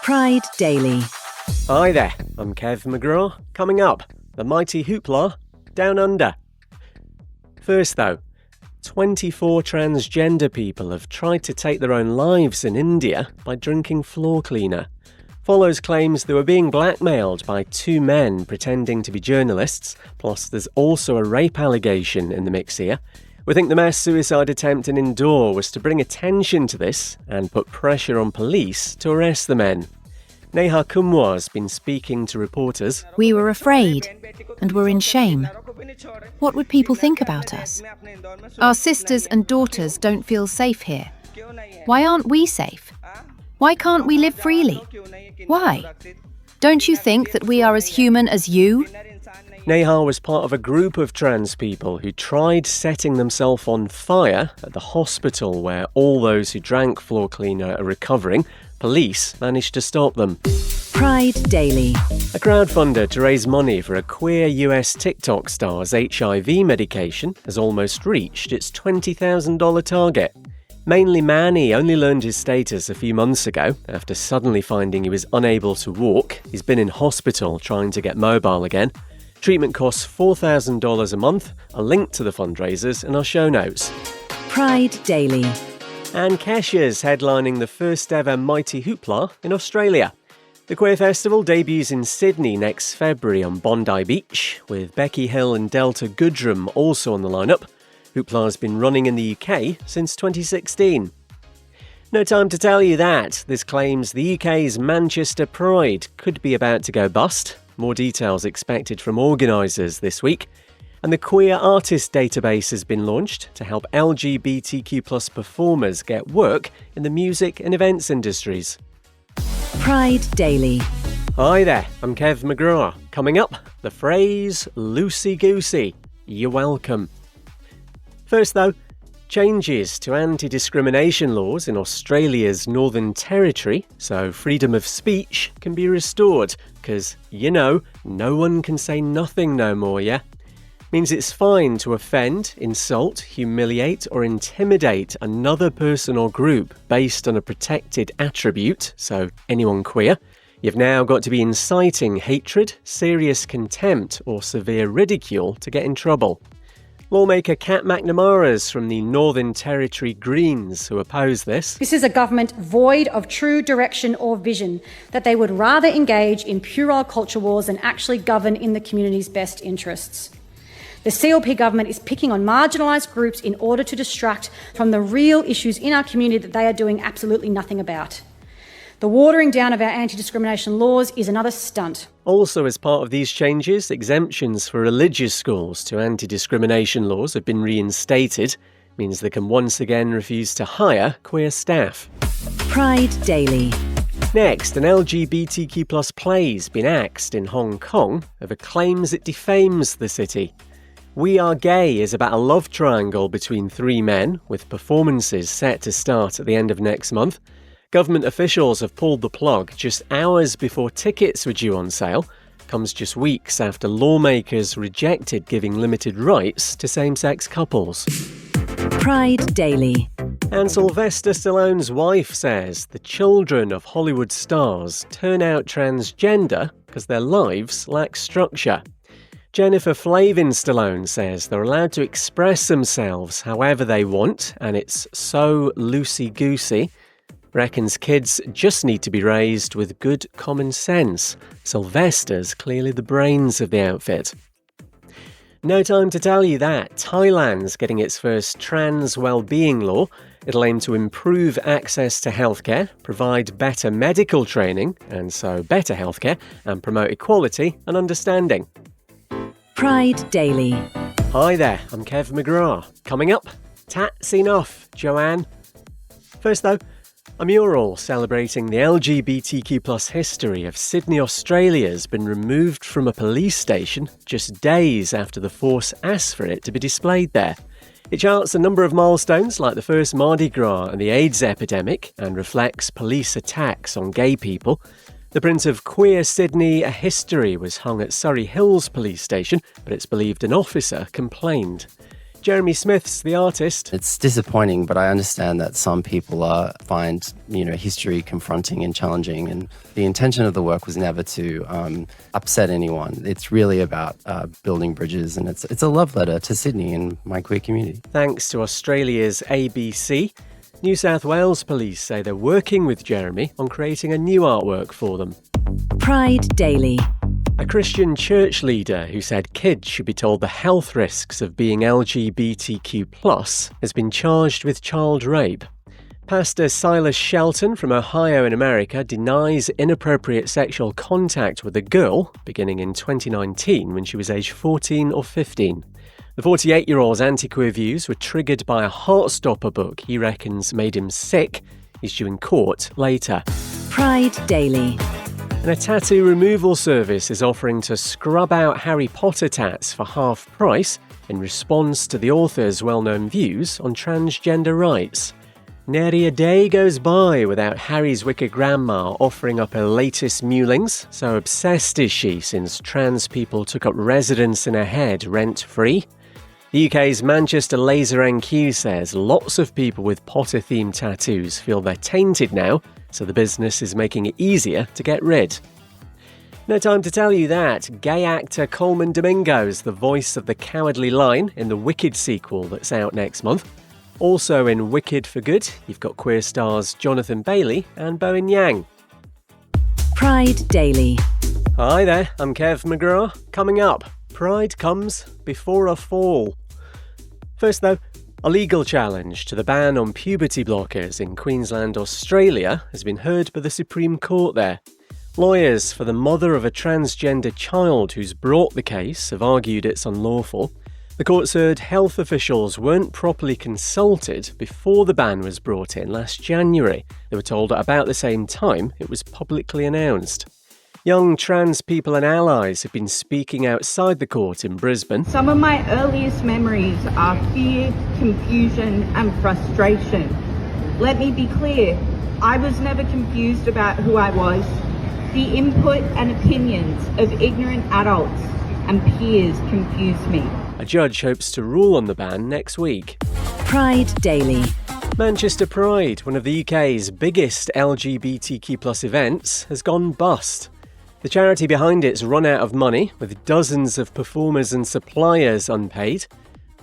Pride Daily. Hi there, I'm Kev McGraw. Coming up, the mighty hoopla down under. First though, 24 transgender people have tried to take their own lives in India by drinking floor cleaner. Follows claims they were being blackmailed by two men pretending to be journalists, plus there's also a rape allegation in the mix here. We think the mass suicide attempt in Indore was to bring attention to this and put pressure on police to arrest the men. Neha Kumwar's been speaking to reporters. We were afraid and were in shame. What would people think about us? Our sisters and daughters don't feel safe here. Why aren't we safe? Why can't we live freely? Why? Don't you think that we are as human as you? Neha was part of a group of trans people who tried setting themselves on fire at the hospital where all those who drank floor cleaner are recovering. Police managed to stop them. Pride Daily. A crowdfunder to raise money for a queer US TikTok star's HIV medication has almost reached its $20,000 target. Mainly Manny only learned his status a few months ago after suddenly finding he was unable to walk. He's been in hospital trying to get mobile again. Treatment costs $4,000 a month. A link to the fundraisers in our show notes. Pride Daily. And Kesha's headlining the first ever Mighty Hoopla in Australia. The Queer Festival debuts in Sydney next February on Bondi Beach, with Becky Hill and Delta Goodrum also on the lineup. Hoopla's been running in the UK since 2016. No time to tell you that. This claims the UK's Manchester Pride could be about to go bust. More details expected from organisers this week. And the Queer Artist Database has been launched to help LGBTQ+ performers get work in the music and events industries. Pride Daily. Hi there, I'm Kev McGraw. Coming up, the phrase loosey-goosey. You're welcome. First though, changes to anti-discrimination laws in Australia's Northern Territory so freedom of speech can be restored, because, no one can say nothing no more, yeah? Means it's fine to offend, insult, humiliate or intimidate another person or group based on a protected attribute, so anyone queer. You've now got to be inciting hatred, serious contempt or severe ridicule to get in trouble. Lawmaker Kat McNamara's from the Northern Territory Greens who oppose this. This is a government void of true direction or vision, that they would rather engage in puerile culture wars than actually govern in the community's best interests. The CLP government is picking on marginalised groups in order to distract from the real issues in our community that they are doing absolutely nothing about. The watering down of our anti-discrimination laws is another stunt. Also, as part of these changes, exemptions for religious schools to anti-discrimination laws have been reinstated. Means they can once again refuse to hire queer staff. Pride Daily. Next, an LGBTQ+ play's been axed in Hong Kong over claims it defames the city. We Are Gay is about a love triangle between three men, with performances set to start at the end of next month. Government officials have pulled the plug just hours before tickets were due on sale. Comes just weeks after lawmakers rejected giving limited rights to same-sex couples. Pride Daily. And Sylvester Stallone's wife says the children of Hollywood stars turn out transgender because their lives lack structure. Jennifer Flavin Stallone says they're allowed to express themselves however they want, and it's so loosey-goosey. Reckons kids just need to be raised with good common sense. Sylvester's clearly the brains of the outfit. No time to tell you that Thailand's getting its first trans well-being law. It'll aim to improve access to healthcare, provide better medical training, and so better healthcare, and promote equality and understanding. Pride Daily. Hi there, I'm Kev McGraw. Coming up, Tat's enough, Joanne. First though, a mural celebrating the LGBTQ+ history of Sydney, Australia has been removed from a police station just days after the force asked for it to be displayed there. It charts a number of milestones like the first Mardi Gras and the AIDS epidemic and reflects police attacks on gay people. The print of Queer Sydney, A History was hung at Surrey Hills Police Station, but it's believed an officer complained. Jeremy Smith's the artist. It's disappointing, but I understand that some people find, history confronting and challenging. And the intention of the work was never to upset anyone. It's really about building bridges, and it's a love letter to Sydney and my queer community. Thanks to Australia's ABC, New South Wales police say they're working with Jeremy on creating a new artwork for them. Pride Daily. A Christian church leader who said kids should be told the health risks of being LGBTQ+ has been charged with child rape. Pastor Silas Shelton from Ohio in America denies inappropriate sexual contact with a girl beginning in 2019 when she was aged 14 or 15. The 48-year-old's anti-queer views were triggered by a Heartstopper book he reckons made him sick. He's due in court later. Pride Daily. And a tattoo removal service is offering to scrub out Harry Potter tats for half price in response to the author's well-known views on transgender rights. Nary a day goes by without Harry's wicked grandma offering up her latest mulings, so obsessed is she since trans people took up residence in her head rent-free. The UK's Manchester Laser NQ says lots of people with Potter-themed tattoos feel they're tainted now, so the business is making it easier to get rid. No time to tell you that. Gay actor Coleman Domingo's the voice of the Cowardly Lion in the Wicked sequel that's out next month. Also in Wicked for Good, you've got queer stars Jonathan Bailey and Bowen Yang. Pride Daily. Hi there, I'm Kev McGraw. Coming up, pride comes before a fall. First though, a legal challenge to the ban on puberty blockers in Queensland, Australia has been heard by the Supreme Court there. Lawyers for the mother of a transgender child who's brought the case have argued it's unlawful. The court said health officials weren't properly consulted before the ban was brought in last January. They were told at about the same time it was publicly announced. Young trans people and allies have been speaking outside the court in Brisbane. Some of my earliest memories are fear, confusion and frustration. Let me be clear, I was never confused about who I was. The input and opinions of ignorant adults and peers confused me. A judge hopes to rule on the ban next week. Pride Daily. Manchester Pride, one of the UK's biggest LGBTQ+ events, has gone bust. The charity behind it's run out of money, with dozens of performers and suppliers unpaid.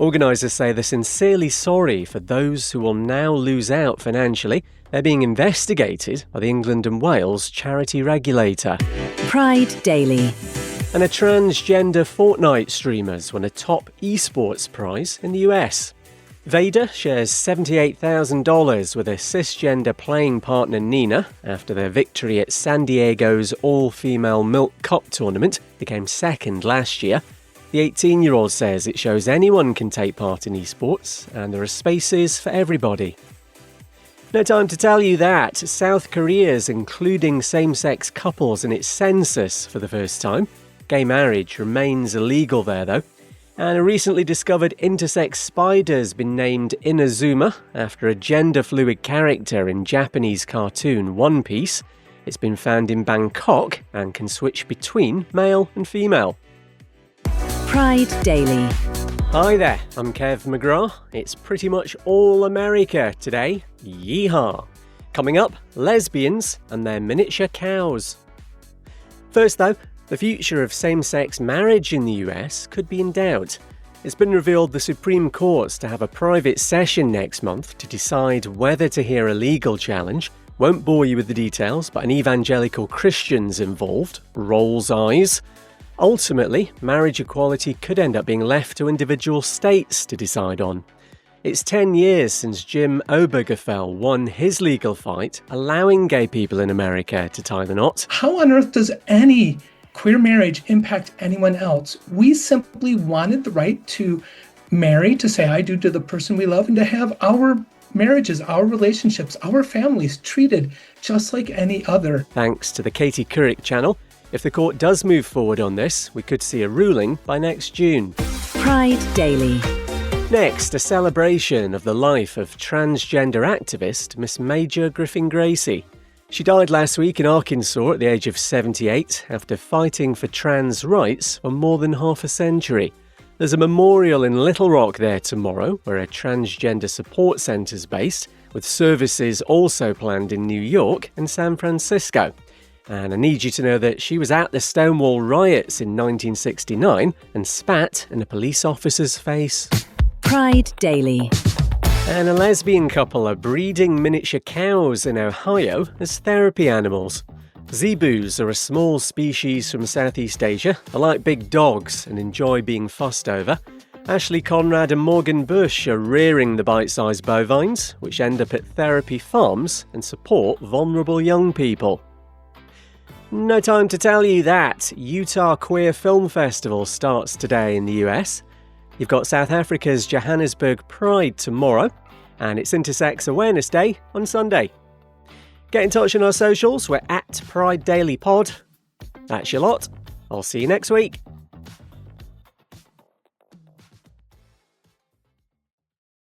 Organisers say they're sincerely sorry for those who will now lose out financially. They're being investigated by the England and Wales charity regulator. Pride Daily. And a transgender Fortnite streamer's won a top esports prize in the US. Vader shares $78,000 with a cisgender playing partner Nina after their victory at San Diego's all-female Milk Cup tournament. They came second last year. The 18-year-old says it shows anyone can take part in esports and there are spaces for everybody. No time to tell you that South Korea's including same-sex couples in its census for the first time. Gay marriage remains illegal there though. And a recently discovered intersex spider's been named Inazuma after a gender-fluid character in Japanese cartoon One Piece. It's been found in Bangkok and can switch between male and female. Pride Daily. Hi there, I'm Kev McGraw. It's pretty much all America today. Yeehaw! Coming up, lesbians and their miniature cows. First though, the future of same-sex marriage in the US could be in doubt. It's been revealed the Supreme Court's to have a private session next month to decide whether to hear a legal challenge. Won't bore you with the details, but an evangelical Christian's involved rolls eyes. Ultimately, marriage equality could end up being left to individual states to decide on. It's 10 years since Jim Obergefell won his legal fight, allowing gay people in America to tie the knot. How on earth does any queer marriage impact anyone else? We simply wanted the right to marry, to say I do to the person we love, and to have our marriages, our relationships, our families treated just like any other. Thanks to the Katie Couric channel. If the court does move forward on this, we could see a ruling by next June. Pride Daily. Next, a celebration of the life of transgender activist Miss Major Griffin Gracie. She died last week in Arkansas at the age of 78 after fighting for trans rights for more than half a century. There's a memorial in Little Rock there tomorrow, where a transgender support centre's based, with services also planned in New York and San Francisco. And I need you to know that she was at the Stonewall riots in 1969 and spat in a police officer's face. Pride Daily. And a lesbian couple are breeding miniature cows in Ohio as therapy animals. Zebus are a small species from Southeast Asia. They like big dogs and enjoy being fussed over. Ashley Conrad and Morgan Bush are rearing the bite-sized bovines, which end up at therapy farms and support vulnerable young people. No time to tell you that Utah Queer Film Festival starts today in the US. You've got South Africa's Johannesburg Pride tomorrow, and it's Intersex Awareness Day on Sunday. Get in touch on our socials, we're at Pride Daily Pod. That's your lot. I'll see you next week.